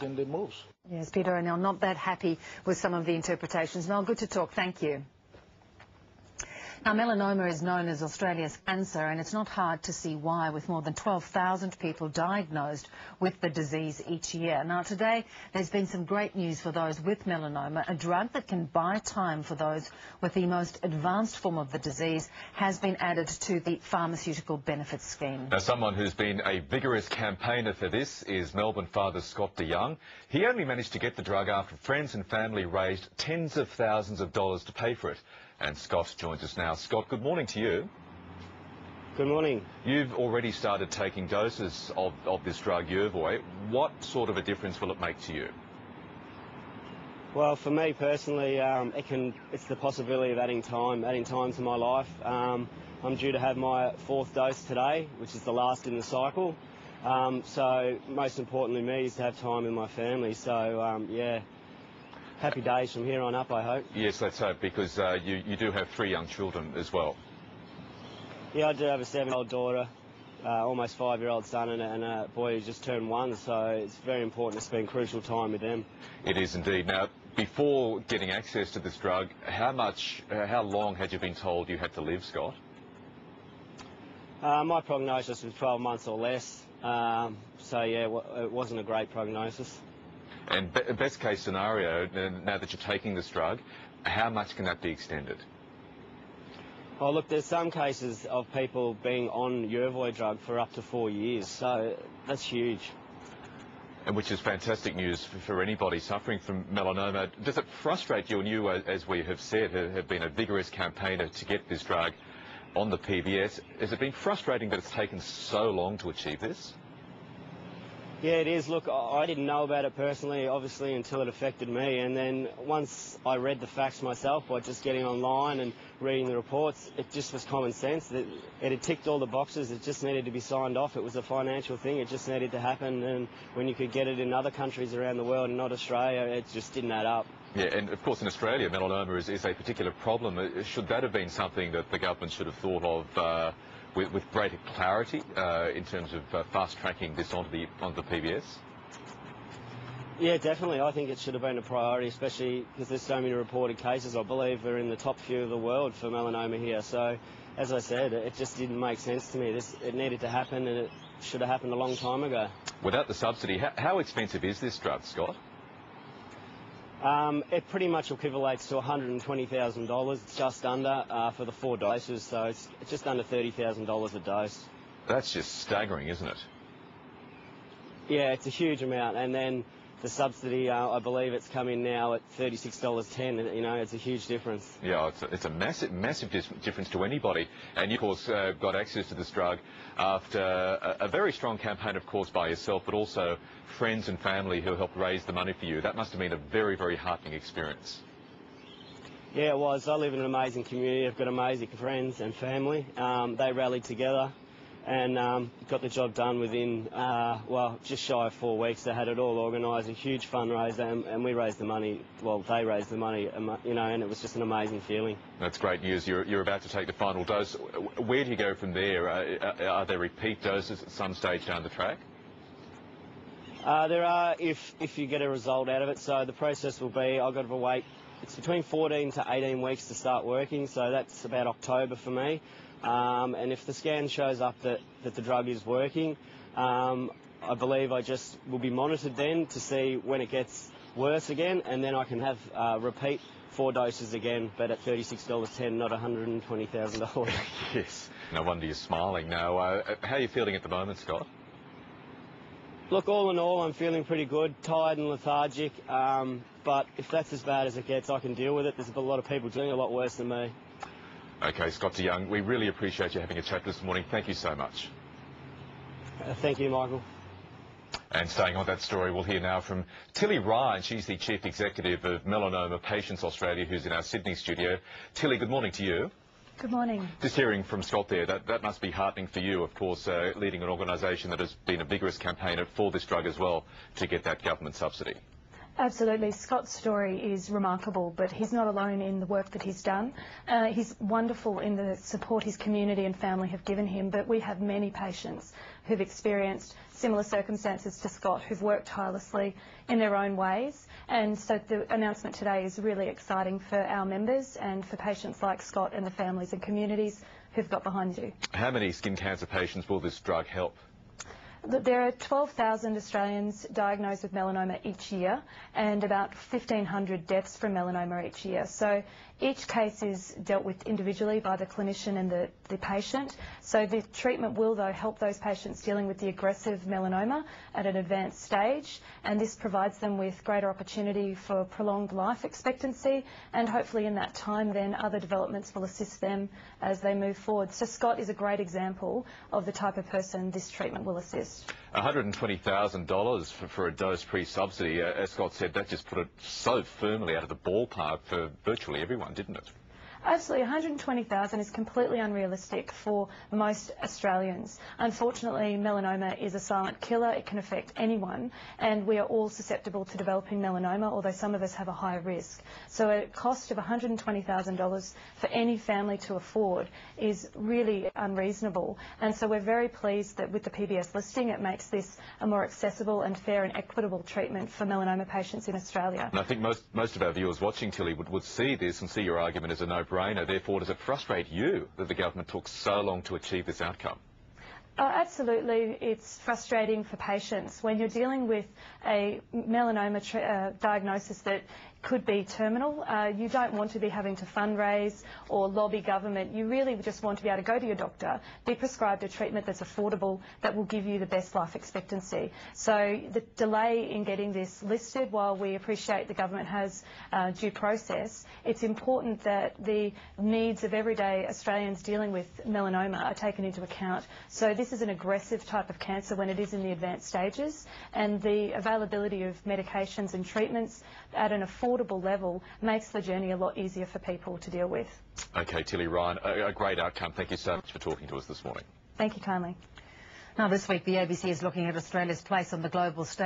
in the moves. Yes, Peter O'Neill, not that happy with some of the interpretations. Mel, good to talk. Thank you. Now, melanoma is known as Australia's cancer, and it's not hard to see why, with more than 12,000 people diagnosed with the disease each year. Now, today, there's been some great news for those with melanoma. A drug that can buy time for those with the most advanced form of the disease has been added to the pharmaceutical benefits scheme. Now, someone who's been a vigorous campaigner for this is Melbourne father Scott de Young. He only managed to get the drug after friends and family raised tens of thousands of dollars to pay for it. And Scott joins us now. Scott, good morning to you. Good morning. You've already started taking doses of this drug, Yervoy. What sort of a difference will it make to you? Well, for me personally, it's the possibility of adding time to my life. I'm due to have my 4th dose today, which is the last in the cycle. So most importantly me is to have time with my family. So yeah. Happy days from here on up, I hope. Yes, let's hope, because you do have 3 young children as well. Yeah, I do have a 7-year-old daughter, almost 5-year-old son, and a boy who's just turned 1, so it's very important to spend crucial time with them. It is indeed. Now, before getting access to this drug, how long had you been told you had to live, Scott? My prognosis was 12 months or less, so yeah, it wasn't a great prognosis. And best case scenario, now that you're taking this drug, how much can that be extended? Well, look, there's some cases of people being on Yervoy drug for up to 4 years, so that's huge. And which is fantastic news for anybody suffering from melanoma. Does it frustrate you, and you, as we have said, have been a vigorous campaigner to get this drug on the PBS, has it been frustrating that it's taken so long to achieve this? Yeah, it is. Look, I didn't know about it personally, obviously, until it affected me. And then once I read the facts myself by just getting online and reading the reports, it just was common sense. It had ticked all the boxes. It just needed to be signed off. It was a financial thing. It just needed to happen. And when you could get it in other countries around the world and not Australia, it just didn't add up. Yeah, and of course in Australia, melanoma is a particular problem. Should that have been something that the government should have thought of with greater clarity in terms of fast-tracking this onto the PBS? Yeah, definitely. I think it should have been a priority, especially because there's so many reported cases. I believe we're in the top few of the world for melanoma here. So, as I said, it just didn't make sense to me. It needed to happen, and it should have happened a long time ago. Without the subsidy, how expensive is this drug, Scott? It pretty much equivalates to $120,000. It's just under for the 4 doses, so it's just under $30,000 a dose. That's just staggering, isn't it? Yeah, it's a huge amount. And then the subsidy, I believe it's come in now at $36.10. You know, it's a huge difference. Yeah, it's a massive difference to anybody. And you, of course, got access to this drug after a very strong campaign, of course, by yourself, but also friends and family who helped raise the money for you. That must have been a very, very heartening experience. Yeah, it was. I live in an amazing community. I've got amazing friends and family. They rallied together and got the job done within, well, just shy of 4 weeks. They had it all organised, a huge fundraiser, and we raised the money. Well, they raised the money, you know, and it was just an amazing feeling. That's great news. You're about to take the final dose. Where do you go from there? Are there repeat doses at some stage down the track? There are, if you get a result out of it. So the process will be, I've got to wait. It's between 14 to 18 weeks to start working, so that's about October for me. And if the scan shows up that the drug is working, I believe I just will be monitored then to see when it gets worse again, and then I can have repeat 4 doses again, but at $36.10, not $120,000. Yes. No wonder you're smiling. Now, how are you feeling at the moment, Scott? Look, all in all, I'm feeling pretty good, tired and lethargic, but if that's as bad as it gets, I can deal with it. There's a lot of people doing a lot worse than me. OK, Scott de Young, we really appreciate you having a chat this morning. Thank you so much. Thank you, Michael. And staying on that story, we'll hear now from Tilly Ryan. She's the Chief Executive of Melanoma Patients Australia, who's in our Sydney studio. Tilly, good morning to you. Good morning. Just hearing from Scott there, that must be heartening for you, of course, leading an organisation that has been a vigorous campaigner for this drug as well to get that government subsidy. Absolutely. Scott's story is remarkable, but he's not alone in the work that he's done. He's wonderful in the support his community and family have given him, but we have many patients who've experienced similar circumstances to Scott, who've worked tirelessly in their own ways. And so the announcement today is really exciting for our members and for patients like Scott and the families and communities who've got behind you. How many skin cancer patients will this drug help? There are 12,000 Australians diagnosed with melanoma each year and about 1,500 deaths from melanoma each year. So each case is dealt with individually by the clinician and the patient. So the treatment will, though, help those patients dealing with the aggressive melanoma at an advanced stage, and this provides them with greater opportunity for prolonged life expectancy, and hopefully in that time then other developments will assist them as they move forward. So Scott is a great example of the type of person this treatment will assist. $120,000 for a dose pre-subsidy. As Scott said, that just put it so firmly out of the ballpark for virtually everyone, didn't it? Absolutely. $120,000 is completely unrealistic for most Australians. Unfortunately, melanoma is a silent killer. It can affect anyone, and we are all susceptible to developing melanoma, although some of us have a higher risk. So a cost of $120,000 for any family to afford is really unreasonable. And so we're very pleased that with the PBS listing, it makes this a more accessible and fair and equitable treatment for melanoma patients in Australia. And I think most of our viewers watching, Tilly, would see this and see your argument as a no-brainer. Therefore, does it frustrate you that the government took so long to achieve this outcome? Absolutely. It's frustrating for patients. When you're dealing with a melanoma diagnosis that could be terminal, you don't want to be having to fundraise or lobby government. You really just want to be able to go to your doctor, be prescribed a treatment that's affordable, that will give you the best life expectancy. So the delay in getting this listed, while we appreciate the government has due process, it's important that the needs of everyday Australians dealing with melanoma are taken into account. So this is an aggressive type of cancer when it is in the advanced stages, and the availability of medications and treatments at an affordable level makes the journey a lot easier for people to deal with. Okay, Tilly Ryan, a great outcome. Thank you so much for talking to us this morning. Thank you kindly. Now this week the ABC is looking at Australia's place on the global stage.